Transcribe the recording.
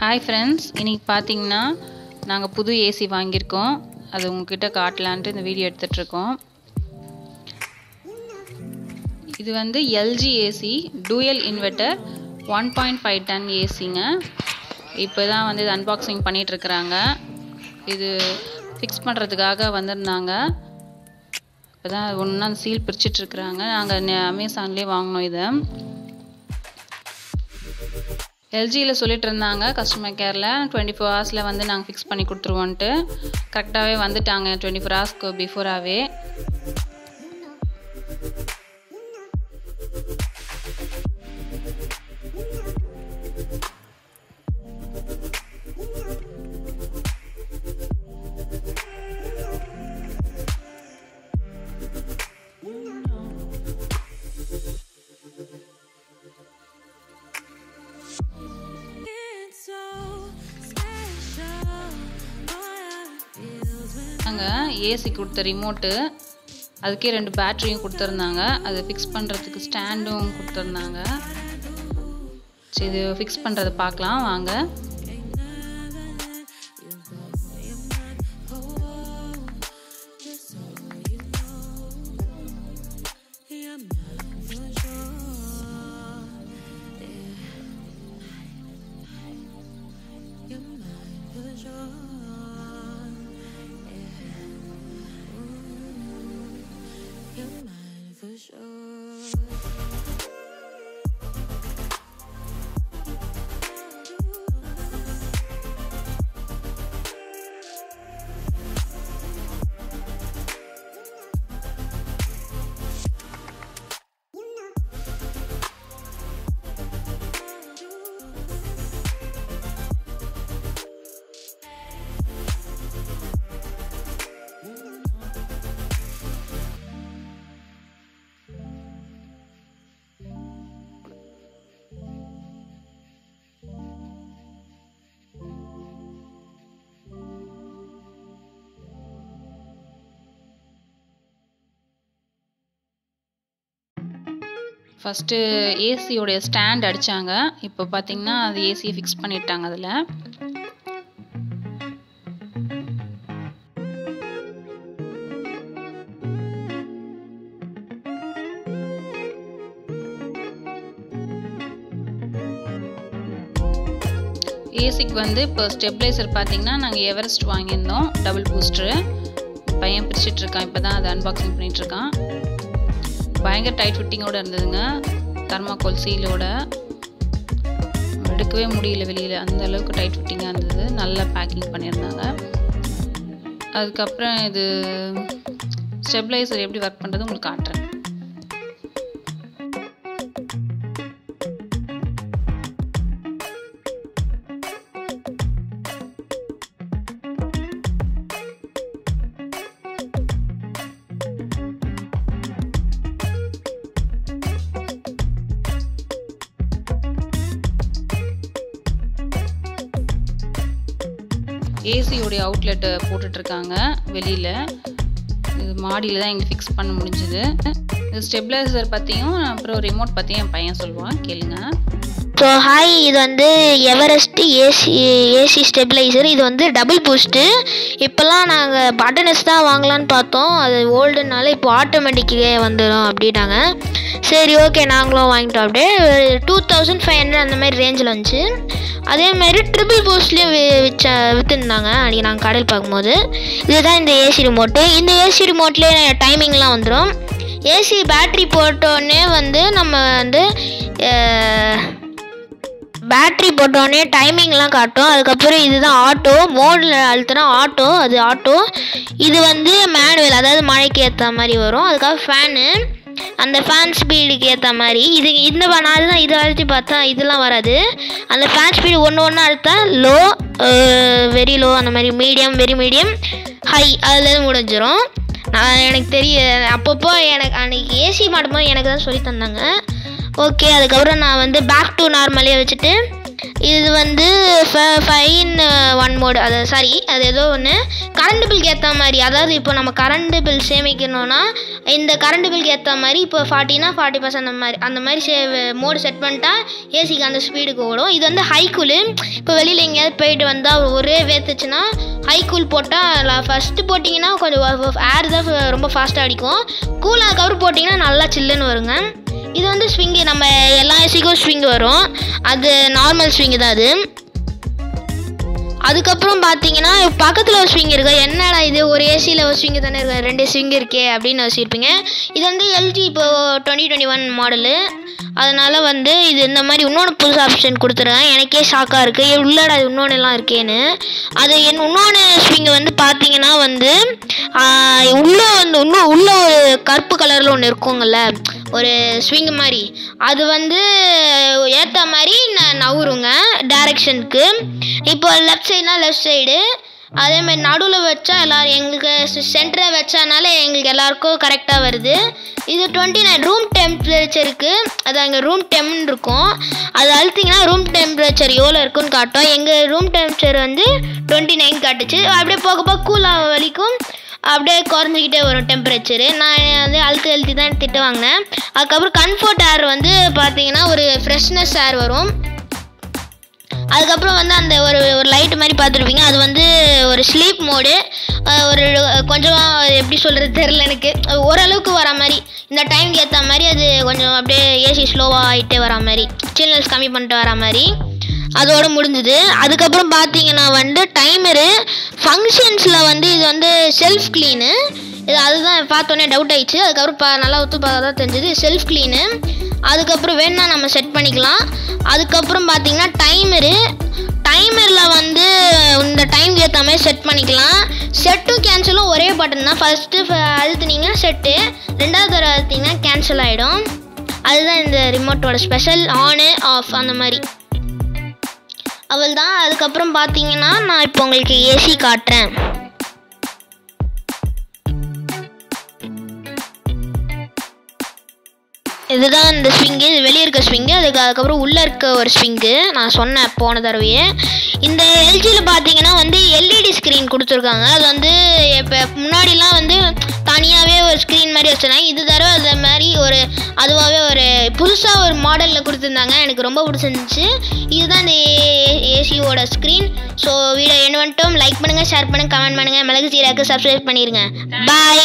Hi friends, இன்னைக்கு பாத்தீங்கன்னா நாங்க புது ஏசி வாங்கியிருக்கோம். அது உங்ககிட்ட காட்டலாம்னு இந்த வீடியோ எடுத்துட்டு இருக்கோம். இது வந்து LG AC dual inverter 1.5 ton ஏசிங்க. இப்போதான் வந்து இது அன்பாக்சிங் பண்ணிட்டு இருக்காங்க. இது ஃபிக்ஸ் பண்றதுக்காக வந்திருந்தாங்க. இப்போதான் ஒண்ணா சீல் பிரிச்சிட்டு இருக்காங்க. நாங்க அமேசான்லயே வாங்குனோம் இத. LG ல சொல்லிட்டு இருந்தாங்க கஸ்டமர் கேர்ல 24 ஹவர்ஸ்ல வந்து நாங்க ஃபிக்ஸ் பண்ணி கொடுத்துருவோம்ட்டு. கரெக்டாவே வந்துட்டாங்க 24 ஹவர்ஸ்க்கு பிஃபோராவே. அங்க ஏசி கொடுத்த ரிமோட் அதுக்கே ரெண்டு பேட்டரியும் கொடுத்திருந்தாங்க. அது ஃபிக்ஸ் பண்றதுக்கு ஸ்டாண்டும் கொடுத்திருந்தாங்க. சரி இது ஃபிக்ஸ் பண்றத பார்க்கலாம் வாங்க. ஃபர்ஸ்ட் ஏசியோட ஸ்டாண்ட் அடிச்சாங்க. இப்போ பாத்தீங்கன்னா அது ஏசியை ஃபிக்ஸ் பண்ணிட்டாங்க அதுல. ஏசிக்கு வந்து இப்போ ஸ்டெபிளைசர் பாத்தீங்கன்னா நாங்க எவரெஸ்ட் வாங்கியிருந்தோம் டபுள் பூஸ்டர். பையன் பிரிச்சிட்டு இருக்கான், இப்பதான் அதை அன்பாக்சிங் பண்ணிட்டு இருக்கான். பயங்கர டைட் ஃபிட்டிங்கோட இருந்ததுங்க, தர்மாக்கோல் சீலோட. எடுக்கவே முடியல வெளியில, அந்த அளவுக்கு டைட் ஃபிட்டிங்காக இருந்தது. நல்லா பேக்கிங் பண்ணியிருந்தாங்க. அதுக்கப்புறம் இது ஸ்டெபிளைசர் எப்படி ஒர்க் பண்ணுறது உங்களுக்கு காட்டுறேன். ஏசியோடைய அவுட்லெட் போட்டுட்டு இருக்காங்க வெளியில. இது மாடியில தான் இங்க ஃபிக்ஸ் பண்ண முடிஞ்சது. இது ஸ்டெபிளைசர் பத்தியும் அப்புறம் ரிமோட் பத்தியும் என் பையன் சொல்லுவான், கேளுங்க. ஸோ ஹாய், இது வந்து எவரெஸ்ட் ஏசி ஸ்டெபிளைசர். இது வந்து டபுள் பூஸ்ட்டு. இப்போல்லாம் நாங்கள் பட்டன்ஸ் தான் வாங்கலான்னு பார்த்தோம், அது ஓல்டுனால இப்போ ஆட்டோமேட்டிக்கே வந்துடும் அப்படின்னாங்க. சரி ஓகே நாங்களும் வாங்கிட்டோம். அப்படியே 2500 அந்த மாதிரி ரேஞ்சில் வந்துச்சு. அதேமாதிரி ட்ரிபிள் பூஸ்ட்லேயும் விற்றுருந்தாங்க அன்றைக்கி நாங்கள் கடையில் பார்க்கும்போது. இதுதான் இந்த ஏசி ரிமோட்டு. இந்த ஏசி ரிமோட்லேயே டைமிங்லாம் வந்துடும். ஏசி பேட்ரி போட்டோடனே வந்து நம்ம வந்து பேட்ரி போட்டோடனே டைமிங்லாம் காட்டும். அதுக்கப்புறம் இதுதான் ஆட்டோ மோடில் அழுத்தினா ஆட்டோ, அது ஆட்டோ. இது வந்து மேனுவல், அதாவது மழைக்கு ஏற்ற மாதிரி வரும். அதுக்காக ஃபேனு, அந்த ஃபேன் ஸ்பீடுக்கு ஏற்ற மாதிரி இது இந்த நாள் தான். இதை அழுத்தி பார்த்தா இதெல்லாம் வராது. அந்த ஃபேன் ஸ்பீடு ஒன்று அழுத்தா லோ, வெரி லோ, அந்த மாதிரி மீடியம், வெரி மீடியம், ஹை, அதுலேருந்து முடிஞ்சிடும். எனக்கு அப்பப்போ எனக்கு அன்றைக்கி ஏசி மாட்டும்போது எனக்கு தான் சொல்லி தந்தாங்க. ஓகே அதுக்கப்புறம் நான் வந்து பேக் டு நார்மலே வச்சுட்டு இது வந்து ஃபைன் ஒன் மோடு, அது சாரி அது ஏதோ ஒன்று கரண்ட் பில்க்கு ஏற்ற மாதிரி. அதாவது இப்போ நம்ம கரண்ட் பில் சேமிக்கணும்னா இந்த கரண்ட் பில்க்கு ஏற்ற மாதிரி இப்போ 40னா 40% அந்த மாதிரி மோடு செட் பண்ணிட்டா ஏசிக்கு அந்த ஸ்பீடுக்கு ஓடும். இது வந்து ஹை கூலு. இப்போ வெளியில் எங்கேயாவது போயிட்டு வந்தால் ஒரே வேத்துச்சுன்னா ஹை கூல் போட்டால் ஃபஸ்ட்டு போட்டிங்கன்னா கொஞ்சம் ஏர் தான் ரொம்ப ஃபாஸ்ட்டாக அடிக்கும். கூல் அதுக்கப்புறம் போட்டிங்கன்னா நல்லா சில்லுன்னு வருங்க. இது வந்து ஸ்விங்கு, நம்ம எல்லா ஏசிக்கும் ஸ்விங் வரும், அது நார்மல் ஸ்விங்கு தான் அது. அதுக்கப்புறம் பார்த்தீங்கன்னா பக்கத்தில் ஒரு ஸ்விங் இருக்குது. என்னடா இது ஒரு ஏசியில் ஒரு ஸ்விங்கு தானே இருக்கு, 2 ஸ்விங் இருக்கே அப்படின்னு யோசிச்சிருப்பீங்க. இது வந்து எல்ஜி இப்போ 2021 மாடலு. அதனால் வந்து இது இந்த மாதிரி இன்னொன்று புதுசு ஆப்ஷன் கொடுத்துருக்கேன். எனக்கே ஷாக்காக இருக்குது, உள்ளடா இன்னொன்று எல்லாம் இருக்கேன்னு. அது இன்னொன்று ஸ்விங்கு வந்து பார்த்தீங்கன்னா வந்து உள்ளே வந்து இன்னும் உள்ள ஒரு கருப்பு கலரில் ஒன்று இருக்குங்கள்ல, ஒரு ஸ்விங் மாதிரி, அது வந்து ஏற்ற மாதிரி நவுருங்க டைரக்ஷனுக்கு. இப்போ லெஃப்ட் சைடுனா லெஃப்ட் சைடு, அதேமாதிரி நடுவில் வச்சா எல்லோரும் எங்களுக்கு சென்டராக வச்சனால எங்களுக்கு எல்லாருக்கும் கரெக்டாக வருது. இது 29 ரூம் டெம்பரேச்சருக்கு, அது அங்கே ரூம் டெம்னு இருக்கும், அது அழுத்திங்கன்னா ரூம் டெம்பரேச்சர் எவ்வளோ இருக்குன்னு காட்டும். எங்கள் ரூம் டெம்பரேச்சர் வந்து 29 காட்டுச்சு. அப்படியே போக போக கூலாக வலிக்கும், அப்படியே குறைஞ்சிக்கிட்டே வரும் டெம்பரேச்சரு. நான் வந்து அழுத்தி தான் திட்டு வாங்கினேன். அதுக்கப்புறம் கம்ஃபர்ட் ஏர் வந்து பார்த்தீங்கன்னா ஒரு ஃப்ரெஷ்னஸ் ஏர் வரும். அதுக்கப்புறம் வந்து அந்த ஒரு லைட் மாதிரி பார்த்துருப்பீங்க, அது வந்து ஒரு ஸ்லீப் மோடு. ஒரு கொஞ்சம் எப்படி சொல்கிறது தெரில எனக்கு, ஓரளவுக்கு வர மாதிரி இந்த டைம்க்கு ஏற்ற மாதிரி அது கொஞ்சம் அப்படியே ஏசி ஸ்லோவாக ஆகிட்டே வர மாதிரி, சில்னஸ் கம்மி பண்ணிட்டு வர மாதிரி அதோடு முடிஞ்சுது. அதுக்கப்புறம் பார்த்தீங்கன்னா வந்து டைமரு ஃபங்க்ஷன்ஸில் வந்து இது வந்து செல்ஃப் க்ளீனு. இது அதுதான் பார்த்தோன்னே டவுட் ஆகிடுச்சு. அதுக்கப்புறம் நல்லா ஒத்து பார்த்தா தான் தெரிஞ்சுது செல்ஃப் க்ளீனு. அதுக்கப்புறம் வேணுன்னா நம்ம செட் பண்ணிக்கலாம். அதுக்கப்புறம் பார்த்தீங்கன்னா டைமரில் வந்து இந்த டைம்க்கு ஏற்ற மாதிரி செட் பண்ணிக்கலாம். செட்டும் கேன்சலும் ஒரே பட்டன் தான். ஃபஸ்ட்டு அழுத்துனீங்கன்னா செட்டு, ரெண்டாவது தடவை அழுத்திங்கன்னா கேன்சல் ஆகிடும். அதுதான் இந்த ரிமோட்டோட ஸ்பெஷல், ஆனு ஆஃப் அந்த மாதிரி அவள் தான். அதுக்கப்புறம் பார்த்தீங்கன்னா நான் இப்போ உங்களுக்கு ஏசி காட்டுறேன். இதுதான் இந்த ஸ்விங்கு, இது வெளியே இருக்க ஸ்விங்கு. அதுக்கப்புறம் உள்ளே இருக்க ஒரு ஸ்விங்கு நான் சொன்னேன் போன தடவையே. இந்த எல்ஜியில் பார்த்தீங்கன்னா வந்து எல்இடி ஸ்க்ரீன் கொடுத்துருக்காங்க. அது வந்து இப்போ முன்னாடிலாம் வந்து தனியாகவே ஒரு ஸ்க்ரீன் மாதிரி வச்சுருந்தாங்க. இது தடவை அது மாதிரி ஒரு அதுவாகவே ஒரு புதுசாக ஒரு மாடலில் கொடுத்துருந்தாங்க. எனக்கு ரொம்ப பிடிச்சிருந்துச்சு. இதுதான் இந்த ஏசியோட ஸ்க்ரீன். ஸோ வீடியோ என்ன வந்துட்டோம், லைக் பண்ணுங்கள், ஷேர் பண்ணுங்கள், கமெண்ட் பண்ணுங்கள், மிளகு சீராக்கு சப்ஸ்கிரைப் பண்ணிடுங்க. பாய்.